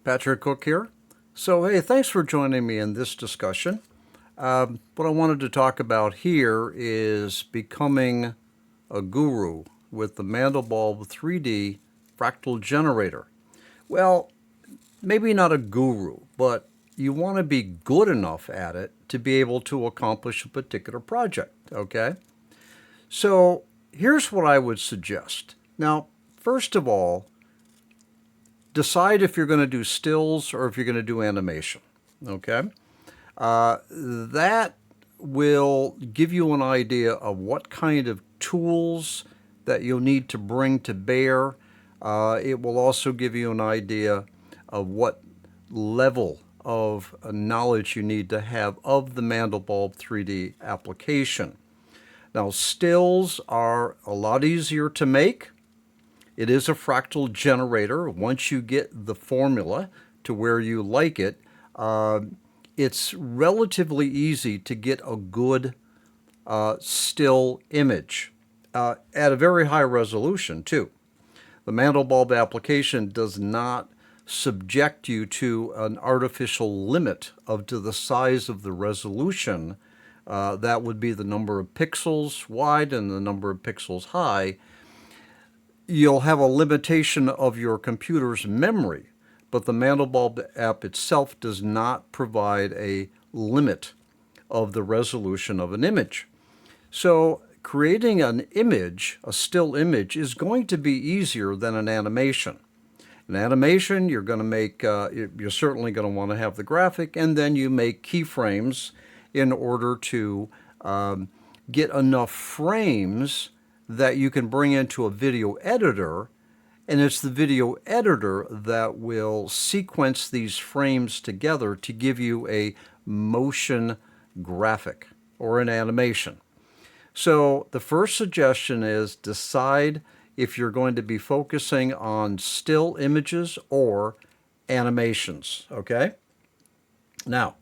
Patrick Cook here. So, hey, thanks for joining me in this discussion. What I wanted to talk about here is becoming a guru with the Mandelbulb 3D Fractal generator. Well, maybe not a guru, but you want to be good enough at it to be able to accomplish a particular project, okay? So, here's what I would suggest. Now, first of all, decide if you're going to do stills or if you're going to do animation, okay? That will give you an idea of what kind of tools that you'll need to bring to bear. It will also give you an idea of what level of knowledge you need to have of the Mandelbulb 3D application. Now, stills are a lot easier to make. It is a fractal generator. Once you get the formula to where you like it, it's relatively easy to get a good still image at a very high resolution too. The Mandelbulb application does not subject you to an artificial limit to the size of the resolution. That would be the number of pixels wide and the number of pixels high. You'll have a limitation of your computer's memory, but the Mandelbulb app itself does not provide a limit of the resolution of an image. So creating an image, a still image, is going to be easier than an animation. An animation, you're going to make, you're certainly going to want to have the graphic, and then you make keyframes in order to get enough frames that you can bring into a video editor, and it's the video editor that will sequence these frames together to give you a motion graphic or an animation. So the first suggestion is decide if you're going to be focusing on still images or animations, okay? Now,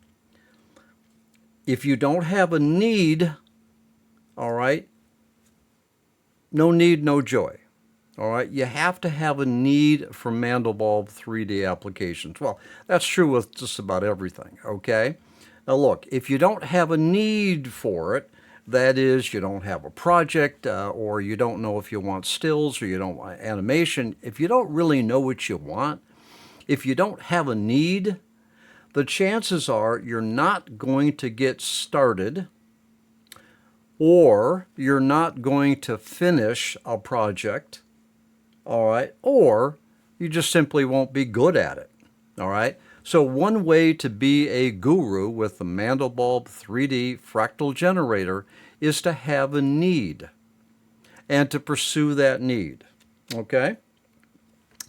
if you don't have a need, all right, no need, no joy. All right, you have to have a need for Mandelbulb 3D applications. Well, that's true with just about everything, okay? Now look, if you don't have a need for it, that is, you don't have a project, or you don't know if you want stills or you don't want animation, if you don't really know what you want, if you don't have a need, the chances are you're not going to get started, or you're not going to finish a project, all right, or you just simply won't be good at it, all right? So one way to be a guru with the Mandelbulb 3D Fractal generator is to have a need and to pursue that need, okay?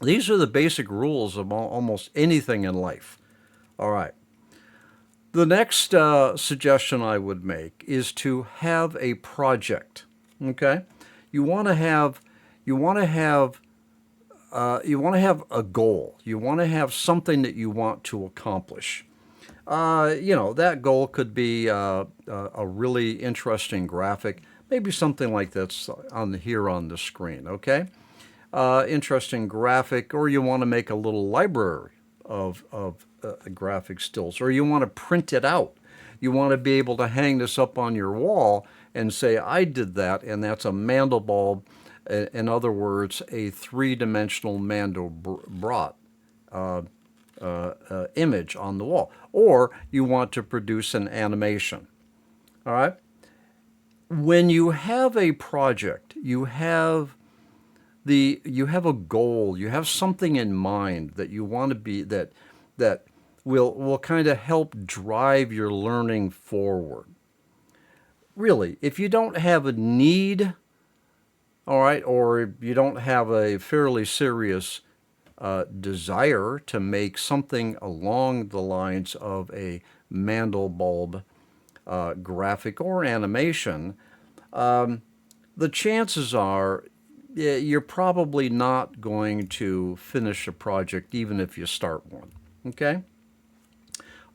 These are the basic rules of almost anything in life, all right? The next suggestion I would make is to have a project, okay? You want to have a goal. You want to have something that you want to accomplish. That goal could be a really interesting graphic, maybe something like that's here on the screen, okay? Interesting graphic, or you want to make a little library of graphic stills, or you want to print it out. You want to be able to hang this up on your wall and say, I did that, and that's a Mandelbulb. In other words, a three-dimensional Mandelbrot image on the wall. Or you want to produce an animation. All right? When you have a project, you have a goal, you have something in mind that you want to be, that will kind of help drive your learning forward. Really, if you don't have a need, all right, or you don't have a fairly serious desire to make something along the lines of a Mandelbulb graphic or animation, the chances are you're probably not going to finish a project even if you start one, okay?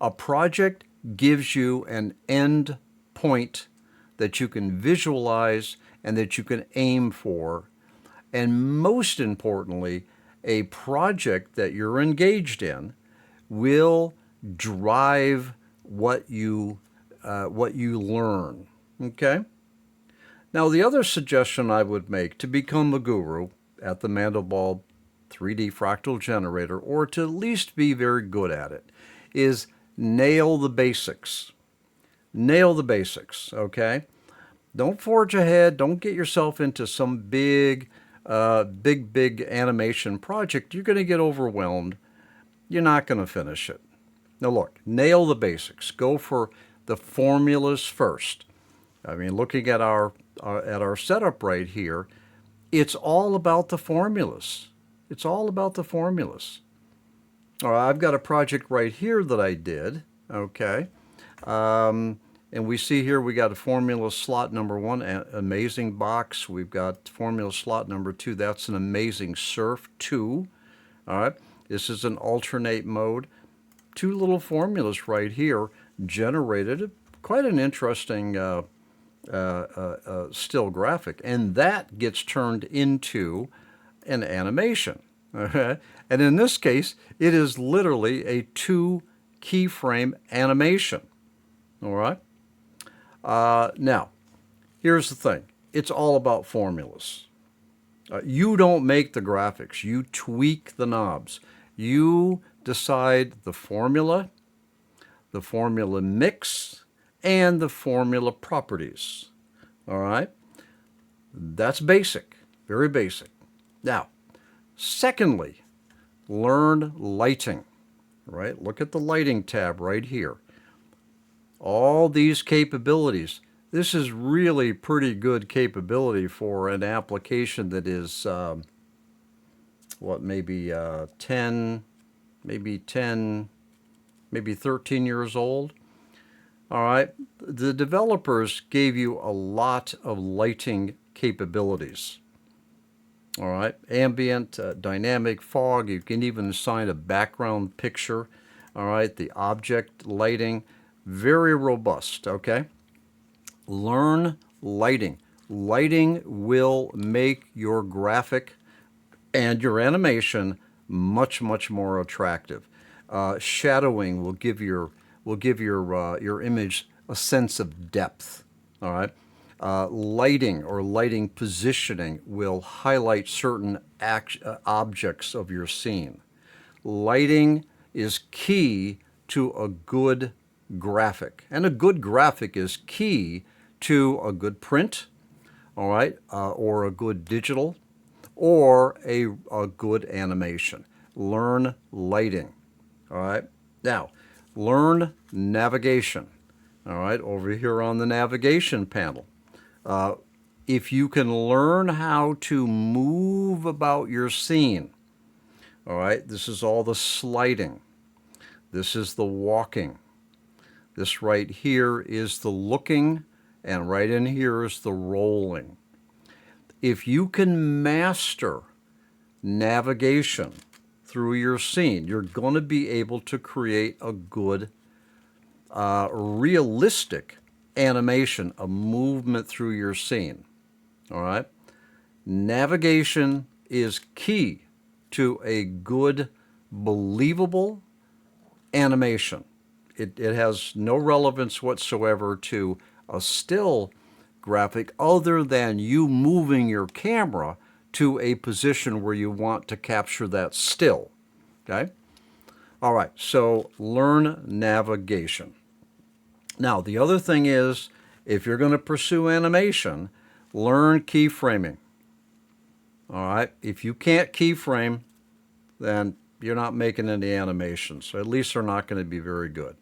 A project gives you an end point that you can visualize and that you can aim for. And most importantly, a project that you're engaged in will drive what you learn. Okay? Now, the other suggestion I would make to become a guru at the Mandelbulb 3D Fractal Generator, or to at least be very good at it, is nail the basics. Nail the basics, okay? Don't forge ahead. Don't get yourself into some big animation project. You're going to get overwhelmed. You're not going to finish it. Now look, nail the basics. Go for the formulas first. I mean, looking at our setup right here, it's all about the formulas. It's all about the formulas. All right, I've got a project right here that I did, okay? And we see here we got a formula slot number 1, amazing box. We've got formula slot number 2, that's an amazing surf 2. All right, this is an alternate mode. 2 little formulas right here generated quite an interesting still graphic, and that gets turned into an animation. Okay? And in this case, it is literally a 2 keyframe animation. All right? Now, here's the thing. It's all about formulas. You don't make the graphics. You tweak the knobs. You decide the formula mix, and the formula properties. All right? That's basic, very basic. Now, secondly, learn lighting. Right? Look at the lighting tab right here. All these capabilities. This is really pretty good capability for an application that is, maybe 13 years old. All right, the developers gave you a lot of lighting capabilities. All right, ambient, dynamic fog. You can even assign a background picture. All right, the object lighting, very robust. Okay, learn lighting. Lighting will make your graphic and your animation much more attractive. Shadowing will give your image a sense of depth. All right. Lighting or lighting positioning will highlight certain objects of your scene. Lighting is key to a good graphic, and a good graphic is key to a good print. All right, or a good digital, or a good animation. Learn lighting. All right. Now, learn navigation. All right, over here on the navigation panel. If you can learn how to move about your scene, all right, this is all the sliding. This is the walking. This right here is the looking, and right in here is the rolling. If you can master navigation through your scene, you're going to be able to create a good, realistic animation, a movement through your scene. All right? Navigation is key to a good, believable animation. It has no relevance whatsoever to a still graphic other than you moving your camera to a position where you want to capture that still. Okay? All right, so learn navigation. Now, the other thing is, if you're going to pursue animation, learn keyframing. All right, if you can't keyframe, then you're not making any animations. So at least they're not going to be very good.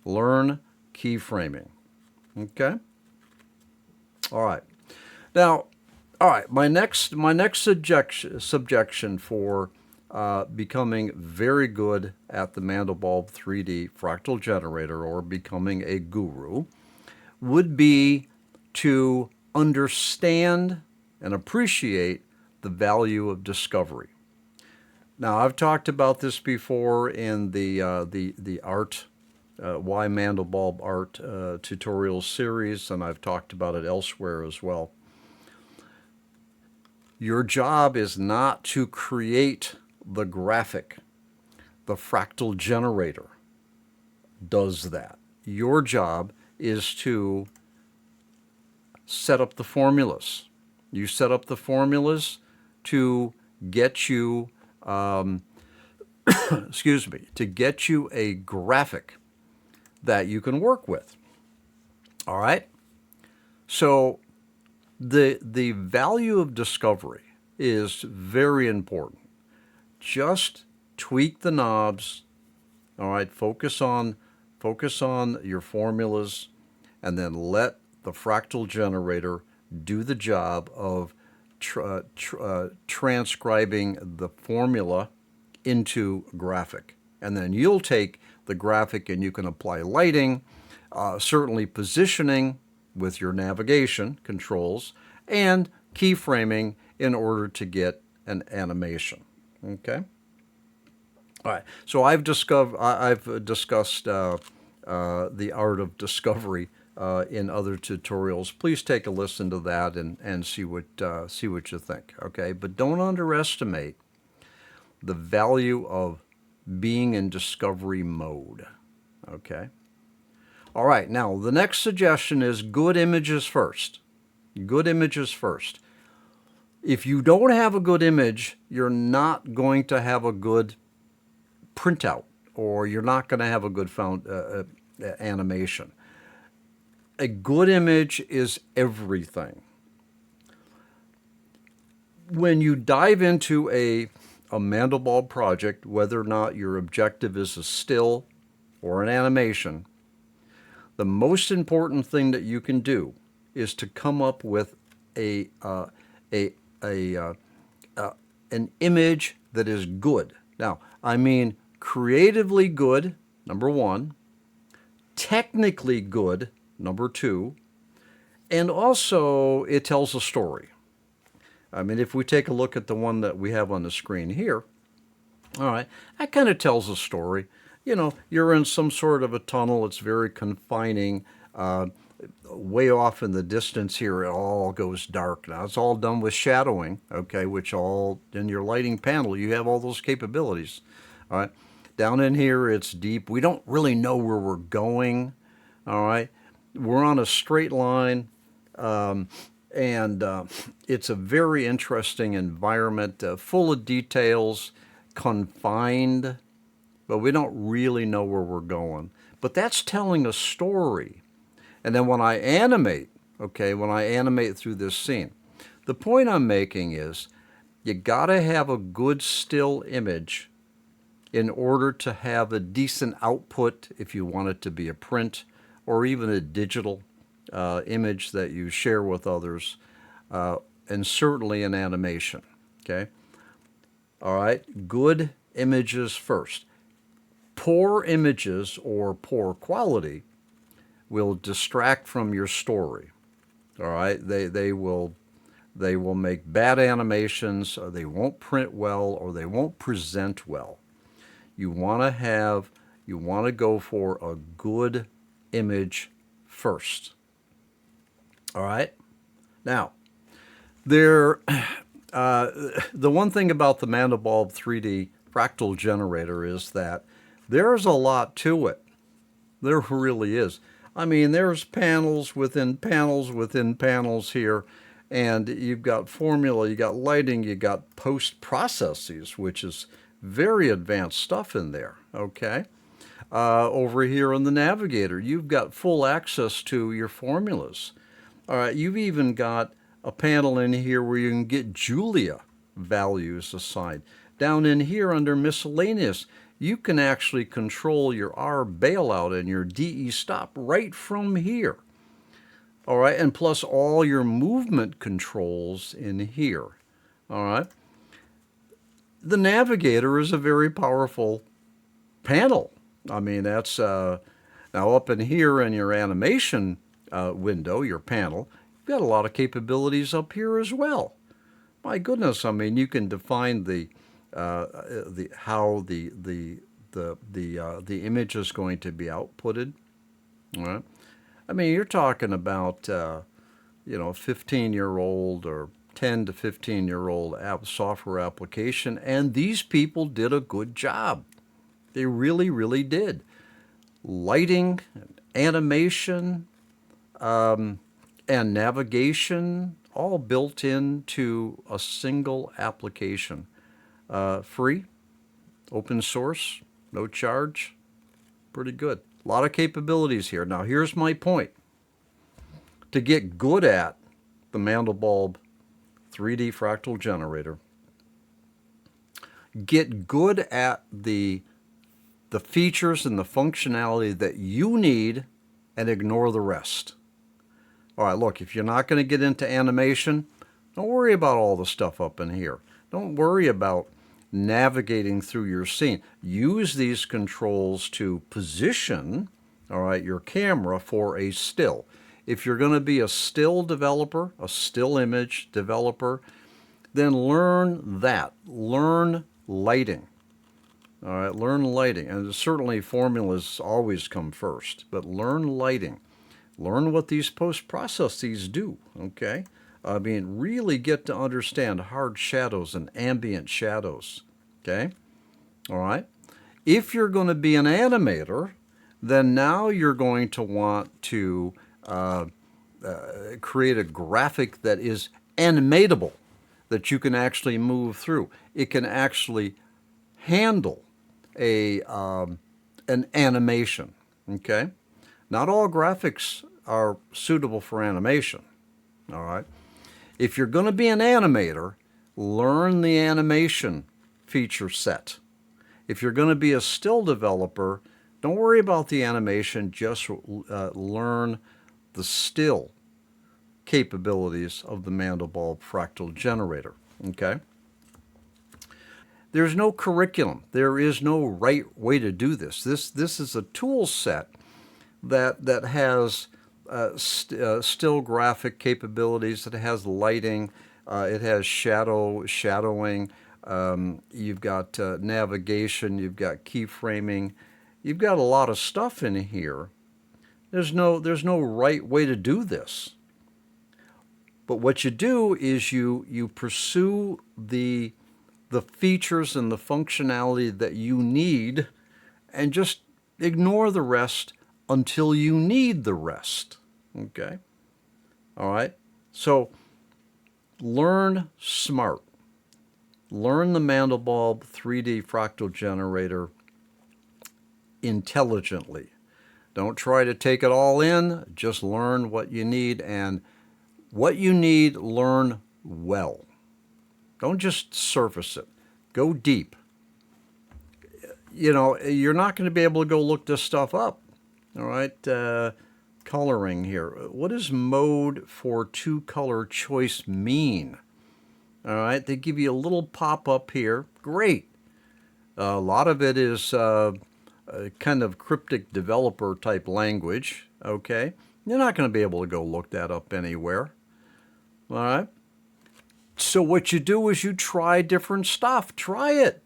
Learn keyframing. Okay? All right. Now, all right, my next subjection for becoming very good at the Mandelbulb 3D Fractal Generator, or becoming a guru, would be to understand and appreciate the value of discovery. Now, I've talked about this before in the art, Why Mandelbulb Art tutorial series, and I've talked about it elsewhere as well. Your job is not to create the graphic. The fractal generator does that. Your job is to set up the formulas. You set up the formulas to get you, excuse me, to get you a graphic that you can work with. All right? So the value of discovery is very important. Just tweak the knobs. All right, focus on your formulas, and then let the fractal generator do the job of transcribing the formula into graphic. And then you'll take the graphic and you can apply lighting, certainly positioning with your navigation controls, and keyframing in order to get an animation. Okay? All right. So I've discussed the art of discovery in other tutorials. Please take a listen to that and see what you think. Okay? But don't underestimate the value of being in discovery mode. Okay? All right, now the next suggestion is good images first. Good images first. If you don't have a good image, you're not going to have a good printout, or you're not going to have a good animation. A good image is everything. When you dive into a Mandelbulb project, whether or not your objective is a still or an animation, the most important thing that you can do is to come up with an image that is good. Now, I mean creatively good, number one, technically good, number two, and also it tells a story. I mean, if we take a look at the one that we have on the screen here, all right, that kind of tells a story. You know, you're in some sort of a tunnel. It's very confining. Way off in the distance here, it all goes dark. Now, it's all done with shadowing, okay, which all in your lighting panel, you have all those capabilities. All right. Down in here, it's deep. We don't really know where we're going. All right. We're on a straight line, and it's a very interesting environment, full of details, confined, but we don't really know where we're going. But that's telling a story. And then when I animate, okay, when I animate through this scene, the point I'm making is you got to have a good still image in order to have a decent output if you want it to be a print or even a digital image that you share with others, and certainly an animation, okay? All right, good images first. Poor images or poor quality will distract from your story. All right, they will make bad animations, or they won't print well, or they won't present well. You want to go for a good image first. All right. Now, the one thing about the Mandelbulb3D Fractal generator is that there's a lot to it. There really is. I mean, there's panels within panels within panels here, and you've got formula, you got lighting, you got post processes, which is very advanced stuff in there, okay? Over here in the navigator, you've got full access to your formulas. All right, you've even got a panel in here where you can get Julia values assigned. Down in here under miscellaneous, you can actually control your R bailout and your DE stop right from here. All right, and plus all your movement controls in here. All right. The navigator is a very powerful panel. I mean, that's now up in here in your animation window, your panel, you've got a lot of capabilities up here as well. My goodness, I mean, you can define how the image is going to be outputted. All right. I mean, you're talking about 15-year-old or 10 to 15-year-old software application, and these people did a good job. They really, really did. Lighting, animation, and navigation, all built into a single application. Free, open source, no charge, pretty good. A lot of capabilities here. Now here's my point. To get good at the Mandelbulb 3D Fractal Generator, get good at the features and the functionality that you need and ignore the rest. All right, look, if you're not going to get into animation, don't worry about all the stuff up in here. Don't worry about navigating through your scene. Use these controls to position, all right, your camera for a still. If you're going to be a still developer, a still image developer, then learn that. Learn lighting. All right, learn lighting. And certainly formulas always come first, but learn lighting. Learn what these post-processes do, okay? I mean, really get to understand hard shadows and ambient shadows, okay? All right? If you're going to be an animator, then now you're going to want to create a graphic that is animatable, that you can actually move through. It can actually handle an animation, okay? Not all graphics are suitable for animation, all right? If you're going to be an animator, learn the animation feature set. If you're going to be a still developer, don't worry about the animation, just learn the still capabilities of the Mandelbulb Fractal Generator, okay? There's no curriculum. There is no right way to do this. This is a tool set that has still graphic capabilities. It has lighting. It has shadowing. You've got navigation. You've got keyframing. You've got a lot of stuff in here. There's no right way to do this. But what you do is you pursue the features and the functionality that you need, and just ignore the rest until you need the rest, okay? All right? So learn smart. Learn the Mandelbulb 3D Fractal Generator intelligently. Don't try to take it all in. Just learn what you need, and what you need, learn well. Don't just surface it. Go deep. You know, you're not going to be able to go look this stuff up. All right, coloring here. What does mode for two color choice mean? All right, they give you a little pop-up here. Great. A lot of it is kind of cryptic developer type language, okay? You're not going to be able to go look that up anywhere. All right? So what you do is you try different stuff. Try it.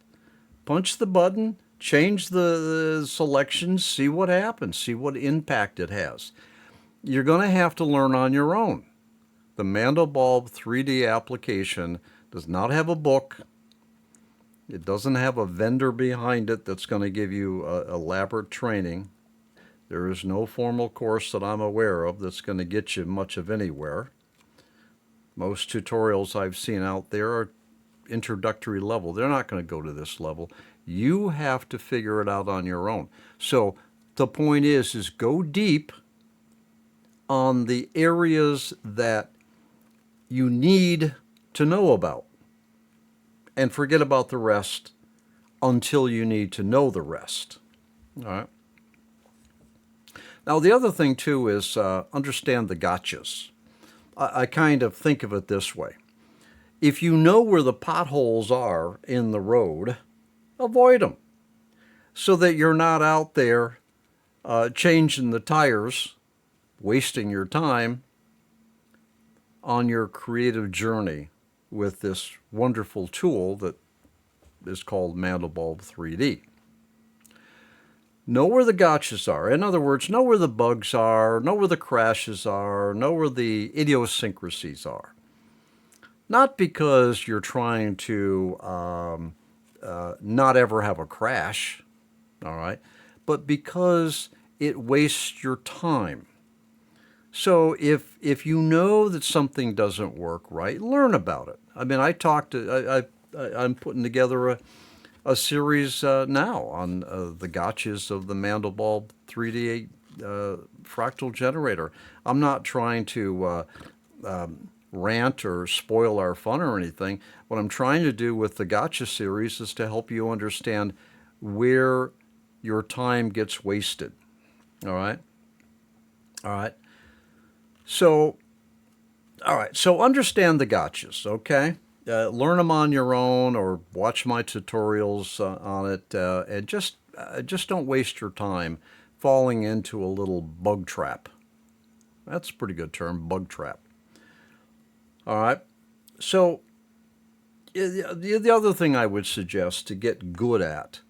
Punch the button, change the selections, see what happens, see what impact it has. You're going to have to learn on your own. The Mandelbulb 3D application does not have a book. It doesn't have a vendor behind it that's going to give you elaborate training. There is no formal course that I'm aware of that's going to get you much of anywhere. Most tutorials I've seen out there are introductory level. They're not going to go to this level. You have to figure it out on your own. So the point is go deep on the areas that you need to know about, and forget about the rest until you need to know the rest. All right. Now the other thing too is understand the gotchas. I kind of think of it this way. If you know where the potholes are in the road, avoid them so that you're not out there changing the tires, wasting your time on your creative journey with this wonderful tool that is called Mandelbulb 3D. Know where the gotchas are. In other words, know where the bugs are, know where the crashes are, know where the idiosyncrasies are. Not because you're trying to not ever have a crash. all right, but because it wastes your time. So if you know that something doesn't work right, learn about it. I mean, I'm putting together a series now on the gotchas of the Mandelbulb 3D fractal generator. I'm not trying to rant or spoil our fun or anything. What I'm trying to do with the gotcha series is to help you understand where your time gets wasted. All right? All right. So, all right. So understand the gotchas, okay? Learn them on your own or watch my tutorials on it, and just don't waste your time falling into a little bug trap. That's a pretty good term, bug trap. All right. So the other thing I would suggest to get good at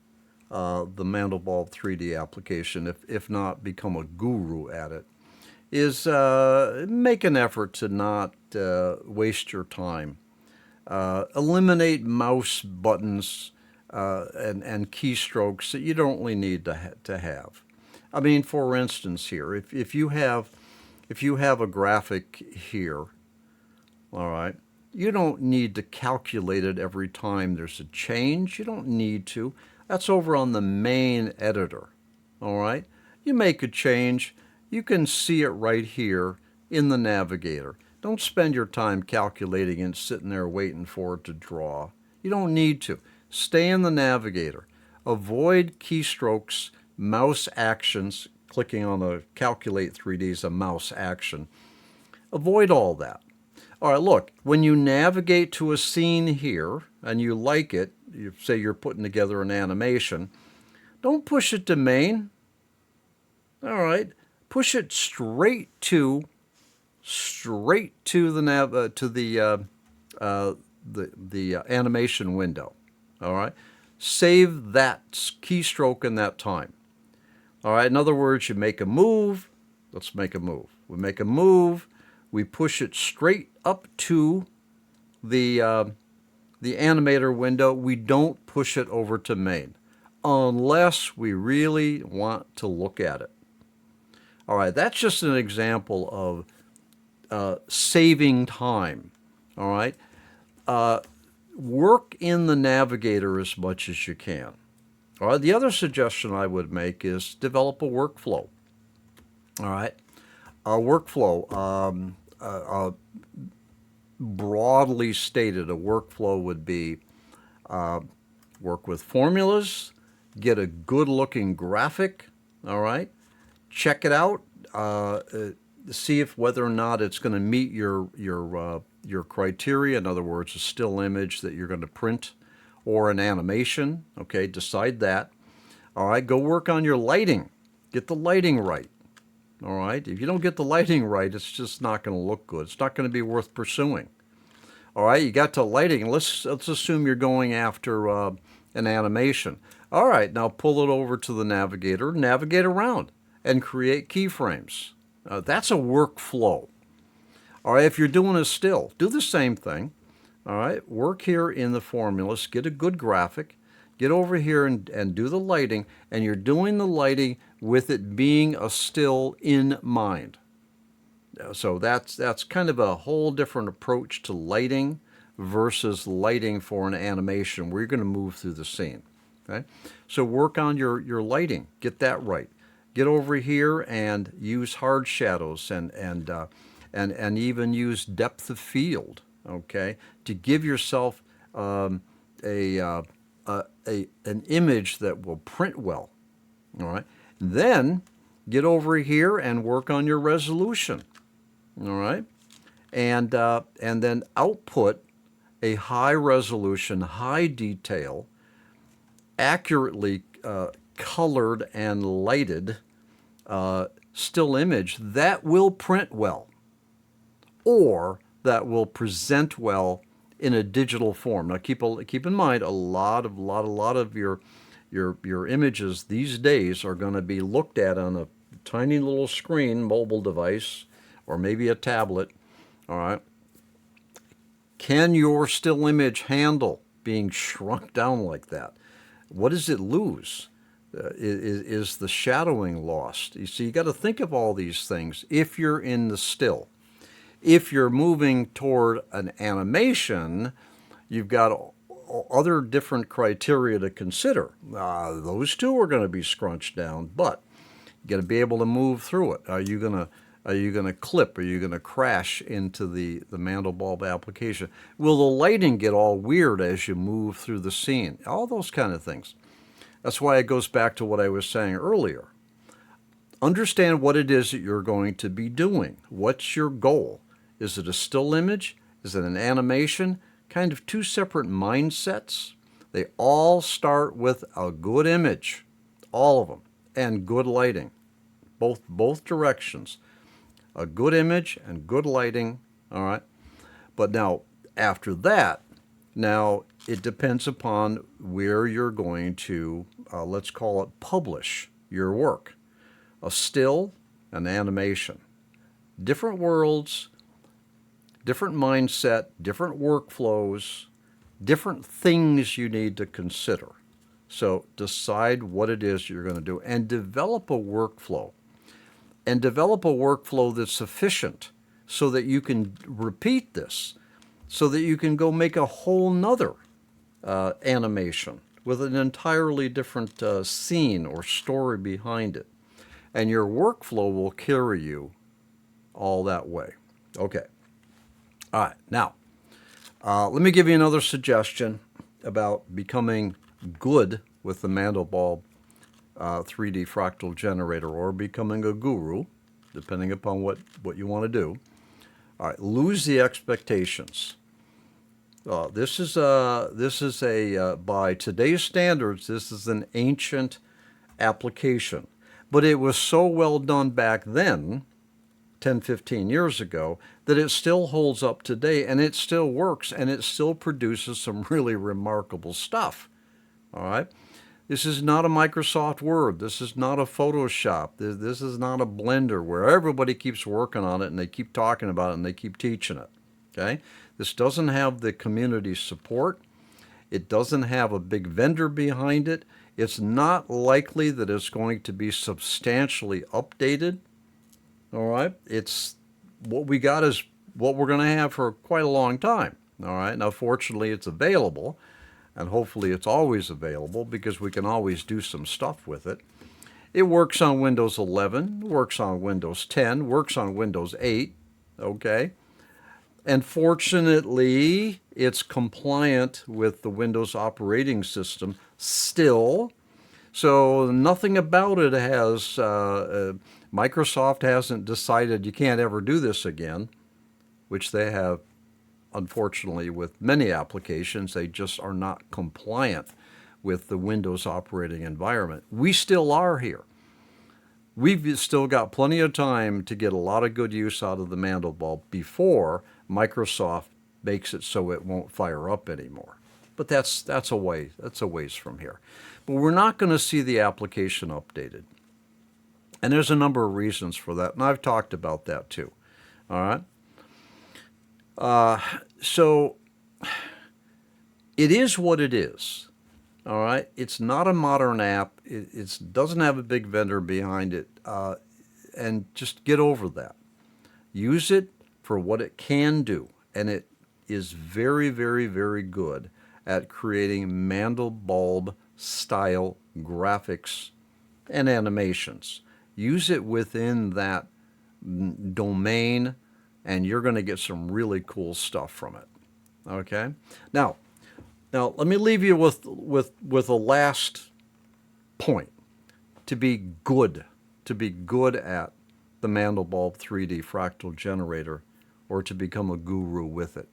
the Mandelbulb 3D application, if not become a guru at it, is make an effort to not waste your time. Eliminate mouse buttons and keystrokes that you don't really need to have. I mean, for instance, here, if you have a graphic here, all right, you don't need to calculate it every time there's a change. You don't need to. That's over on the main editor, all right? You make a change, you can see it right here in the navigator. Don't spend your time calculating and sitting there waiting for it to draw. You don't need to. Stay in the navigator. Avoid keystrokes, mouse actions. Clicking on the Calculate 3D is a mouse action. Avoid all that. All right, look, when you navigate to a scene here and you like it, you say you're putting together an animation, don't push it to main. All right, push it straight to the animation window. All right, save that keystroke in that time. All right, in other words, you make a move. Let's make a move. We make a move. We push it straight up to the animator window. We don't push it over to main unless we really want to look at it. All right, that's just an example of saving time. All right, work in the navigator as much as you can. All right, the other suggestion I would make is develop a workflow. All right, a workflow, broadly stated, a workflow would be work with formulas, get a good-looking graphic, all right, check it out, see if whether or not it's going to meet your criteria. In other words, a still image that you're going to print or an animation. Okay, decide that. All right, go work on your lighting. Get the lighting right. All right, if you don't get the lighting right, it's just not going to look good. It's not going to be worth pursuing. All right, you got to lighting. Let's assume you're going after an animation. All right, now pull it over to the navigator, navigate around, and create keyframes. That's a workflow. All right, if you're doing a still, do the same thing. All right, work here in the formulas, get a good graphic, get over here and do the lighting, and you're doing the lighting with it being a still in mind. So that's kind of a whole different approach to lighting versus lighting for an animation where you're going to move through the scene. Okay, so work on your lighting, get that right. Get over here and use hard shadows and even use depth of field. Okay, to give yourself an image that will print well. All right, then get over here and work on your resolution. All right, and then output a high resolution, high detail, accurately colored and lighted still image that will print well, or that will present well in a digital form. Now keep in mind, a lot of your images these days are going to be looked at on a tiny little screen, mobile device, or maybe a tablet. All right. Can your still image handle being shrunk down like that? What does it lose? Is the shadowing lost? You see, you got to think of all these things if you're in the still. If you're moving toward an animation, you've got other different criteria to consider. Those two are going to be scrunched down, but you got to be able to move through it. Are you going to clip? Are you going to crash into the Mandelbulb application? Will the lighting get all weird as you move through the scene? All those kind of things. That's why it goes back to what I was saying earlier. Understand what it is that you're going to be doing. What's your goal? Is it a still image? Is it an animation? Kind of two separate mindsets. They all start with a good image, all of them, and good lighting, both directions. A good image and good lighting, all right? But now, after that, now it depends upon where you're going to, let's call it, publish your work. A still, an animation. Different worlds, different mindset, different workflows, different things you need to consider. So decide what it is you're going to do and develop a workflow. And develop a workflow that's efficient so that you can repeat this, so that you can go make a whole nother animation with an entirely different scene or story behind it. And your workflow will carry you all that way. Okay. All right. Now, let me give you another suggestion about becoming good with the Mandelbulb 3D Fractal generator, or becoming a guru, depending upon what you want to do. All right. Lose the expectations. This is by today's standards, this is an ancient application. But it was so well done back then, 10, 15 years ago, that it still holds up today, and it still works, and it still produces some really remarkable stuff. All right? This is not a Microsoft Word. This is not a Photoshop. This is not a Blender where everybody keeps working on it, and they keep talking about it, and they keep teaching it. Okay? This doesn't have the community support. It doesn't have a big vendor behind it. It's not likely that it's going to be substantially updated. All right? It's what we got is what we're going to have for quite a long time. All right? Now, fortunately, it's available, and hopefully it's always available because we can always do some stuff with it. It works on Windows 11, works on Windows 10, works on Windows 8, okay? And fortunately, it's compliant with the Windows operating system still. So nothing about it has, Microsoft hasn't decided you can't ever do this again, which they have, unfortunately, with many applications. They just are not compliant with the Windows operating environment. We still are here. We've still got plenty of time to get a lot of good use out of the Mandelbulb before Microsoft makes it so it won't fire up anymore. But that's a ways from here. But we're not going to see the application updated. And there's a number of reasons for that, and I've talked about that too. All right? So it is what it is. All right? It's not a modern app. It doesn't have a big vendor behind it. And just get over that. Use it for what it can do. And it is very, very, very good at creating Mandelbulb-style graphics and animations. Use it within that domain, and you're going to get some really cool stuff from it. Okay? Now let me leave you with a last point. To be good at the Mandelbulb 3D Fractal generator, or to become a guru with it.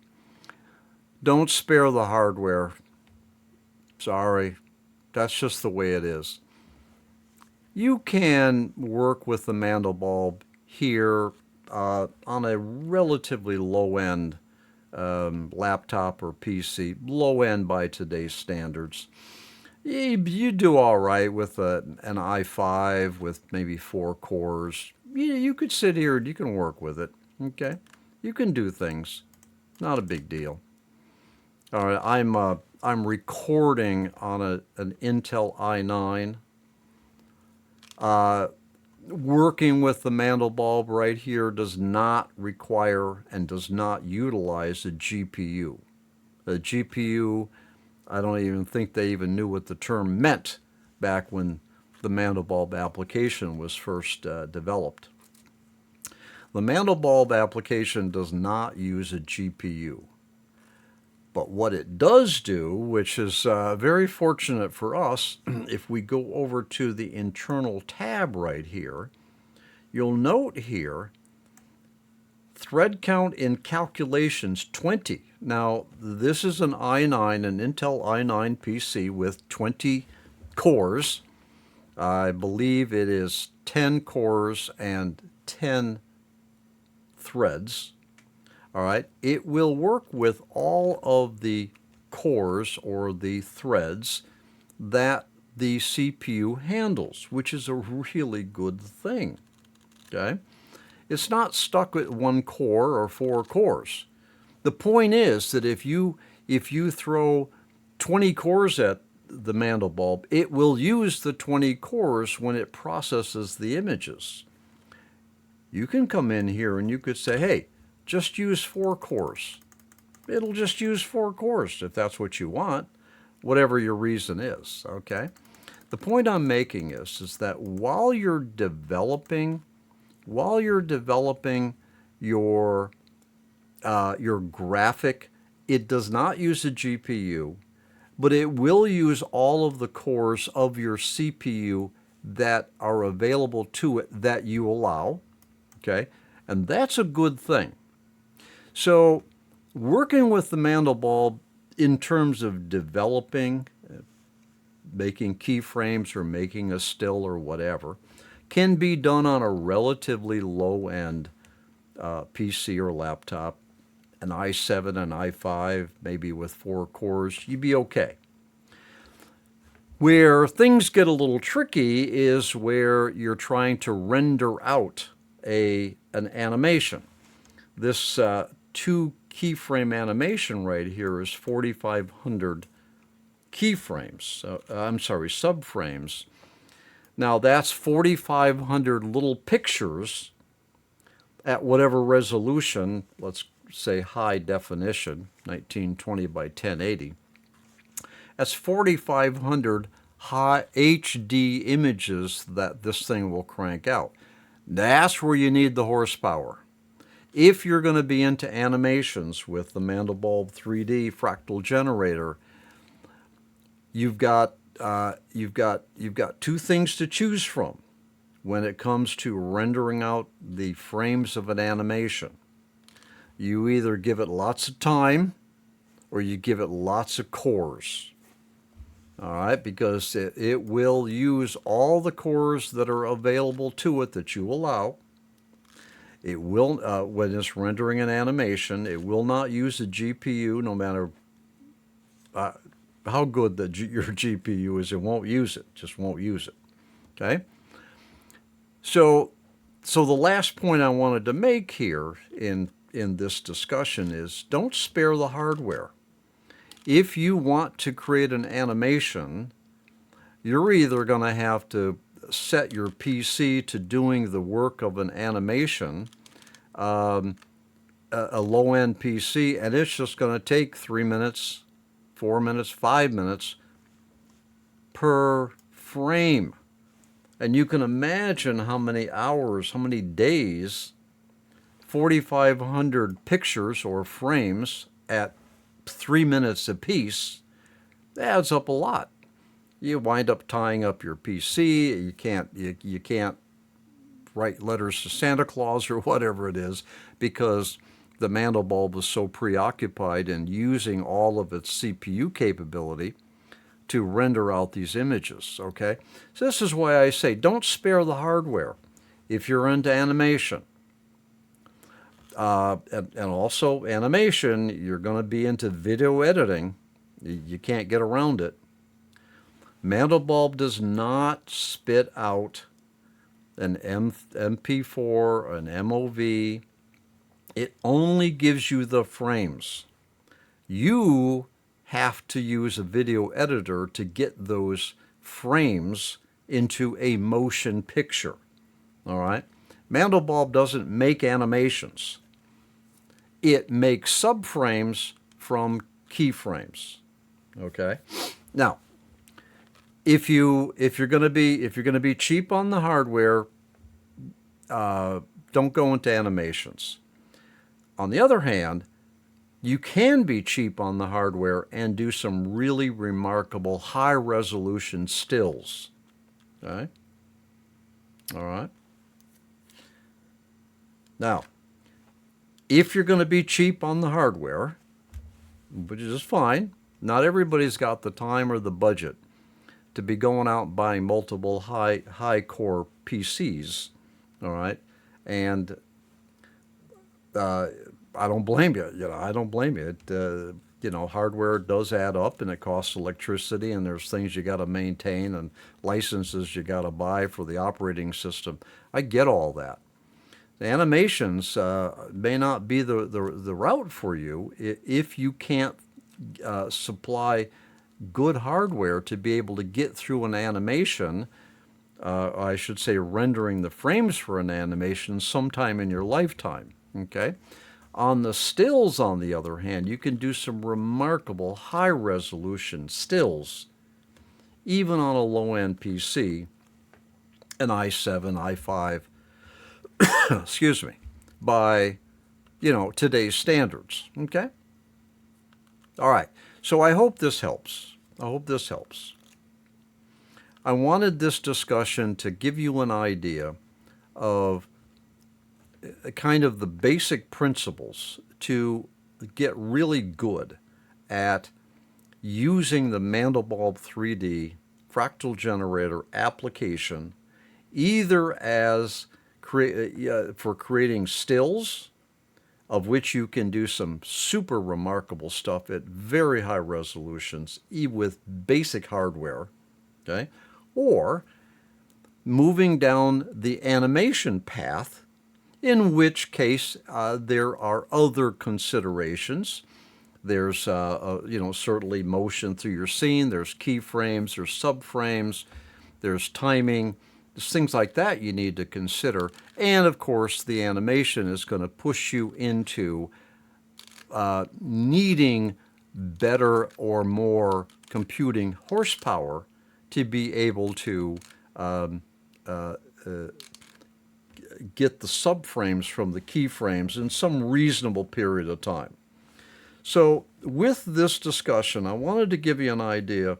Don't spare the hardware. Sorry, that's just the way it is. You can work with the Mandelbulb here on a relatively low-end laptop or PC, low-end by today's standards. You do all right with an i5 with maybe 4 cores. You could sit here and you can work with it, okay? You can do things. Not a big deal. All right, I'm recording on an Intel i9, Working with the Mandelbulb right here does not require and does not utilize a GPU. A GPU, I don't even think they even knew what the term meant back when the Mandelbulb application was first developed. The Mandelbulb application does not use a GPU. But what it does do, which is very fortunate for us, if we go over to the internal tab right here, you'll note here, thread count in calculations 20. Now, this is an i9, an Intel i9 PC with 20 cores. I believe it is 10 cores and 10 threads. All right, it will work with all of the cores or the threads that the CPU handles, which is a really good thing. Okay, it's not stuck with one core or four cores. The point is that if you throw 20 cores at the Mandelbulb, it will use the 20 cores when it processes the images. You can come in here and you could say, hey, just use 4 cores. It'll just use 4 cores if that's what you want, whatever your reason is, okay? The point I'm making is that while you're developing your graphic, it does not use a GPU, but it will use all of the cores of your CPU that are available to it that you allow, okay? And that's a good thing. So working with the Mandelbulb in terms of developing, making keyframes or making a still or whatever, can be done on a relatively low-end PC or laptop, an i7, an i5, maybe with 4 cores, you'd be okay. Where things get a little tricky is where you're trying to render out an animation. This 2 keyframe animation right here is 4,500 keyframes. Subframes. Now that's 4,500 little pictures at whatever resolution, let's say high definition, 1920 by 1080. That's 4,500 high HD images that this thing will crank out. That's where you need the horsepower. If you're going to be into animations with the Mandelbulb3D Fractal generator, you've got 2 things to choose from when it comes to rendering out the frames of an animation. You either give it lots of time or you give it lots of cores. All right, because it will use all the cores that are available to it that you allow. It will, when it's rendering an animation, it will not use a GPU no matter how good your GPU is. It won't use it, just won't use it, okay? So the last point I wanted to make here in this discussion is don't spare the hardware. If you want to create an animation, you're either going to have to set your PC to doing the work of an animation, a low-end PC, and it's just going to take 3 minutes, 4 minutes, 5 minutes per frame. And you can imagine how many hours, how many days, 4,500 pictures or frames at 3 minutes apiece, adds up a lot. You wind up tying up your PC. You can't write letters to Santa Claus or whatever it is because the Mandelbulb was so preoccupied in using all of its CPU capability to render out these images, okay? So this is why I say don't spare the hardware if you're into animation. And also animation, you're going to be into video editing. You can't get around it. Mandelbulb does not spit out an MP4, an MOV. It only gives you the frames. You have to use a video editor to get those frames into a motion picture. All right? Mandelbulb doesn't make animations. It makes subframes from keyframes. Okay? Now, if you're going to be cheap on the hardware, don't go into animations. On the other hand, you can be cheap on the hardware and do some really remarkable high-resolution stills. Okay? All right? Now, if you're going to be cheap on the hardware, which is fine, not everybody's got the time or the budget to be going out and buying multiple high-core PCs, all right? And I don't blame you. I don't blame you. Hardware does add up, and it costs electricity, and there's things you got to maintain, and licenses you got to buy for the operating system. I get all that. The animations may not be the route for you if you can't supply good hardware to be able to get through an animation. I should say rendering the frames for an animation sometime in your lifetime. Okay. On the stills, on the other hand, you can do some remarkable high-resolution stills, even on a low-end PC, an i7, i5, excuse me, by, today's standards. Okay? All right. So I hope this helps. I wanted this discussion to give you an idea of kind of the basic principles to get really good at using the Mandelbulb3D Fractal Generator application, either as for creating stills, of which you can do some super remarkable stuff at very high resolutions with basic hardware, okay, or moving down the animation path, in which case there are other considerations. There's, certainly motion through your scene. There's keyframes, there's subframes, there's timing. There's things like that you need to consider. And, of course, the animation is going to push you into needing better or more computing horsepower to be able to get the subframes from the keyframes in some reasonable period of time. So with this discussion, I wanted to give you an idea,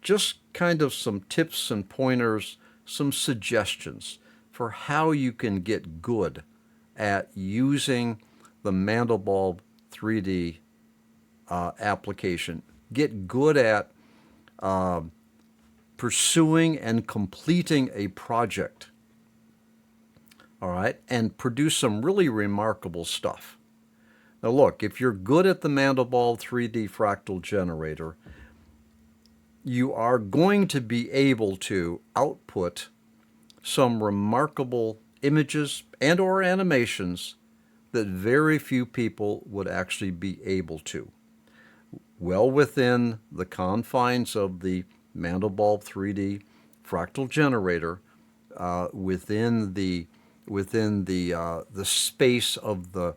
just kind of some tips and pointers, some suggestions for how you can get good at using the Mandelbulb3D application. Get good at pursuing and completing a project. All right, and produce some really remarkable stuff. Now look, if you're good at the Mandelbulb3D Fractal Generator, you are going to be able to output some remarkable images and or animations that very few people would actually be able to. Well within the confines of the Mandelbulb3D Fractal Generator, within the space of the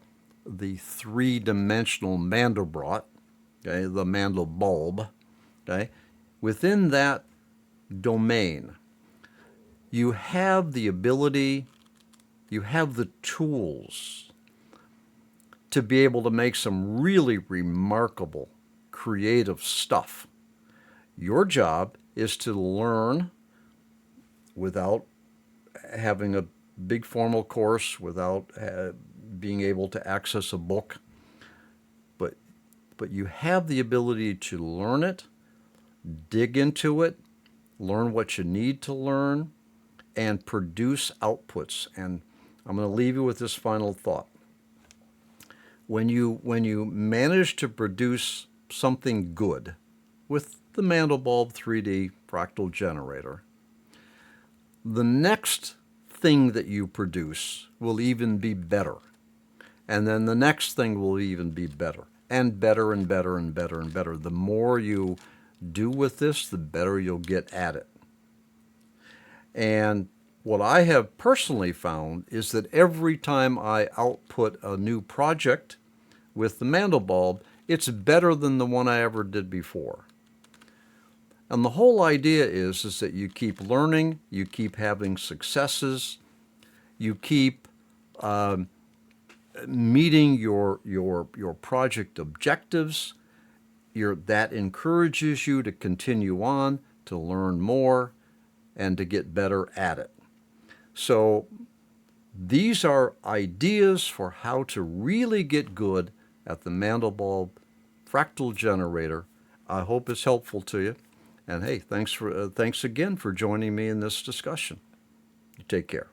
three-dimensional Mandelbrot, okay, the Mandelbulb, okay, within that domain, you have the ability, you have the tools to be able to make some really remarkable creative stuff. Your job is to learn without having a big formal course, without being able to access a book, but you have the ability to learn it, dig into it, learn what you need to learn, and produce outputs. And I'm going to leave you with this final thought. When you manage to produce something good with the Mandelbulb3D Fractal Generator, the next thing that you produce will even be better. And then the next thing will even be better, and better and better and better and better. The more you do with this, the better you'll get at it. And what I have personally found is that every time I output a new project with the Mandelbulb, it's better than the one I ever did before. And the whole idea is that you keep learning, you keep having successes, you keep meeting your project objectives. That encourages you to continue on, to learn more, and to get better at it. So these are ideas for how to really get good at the Mandelbulb fractal generator. I hope it's helpful to you. And hey, thanks again for joining me in this discussion. You take care.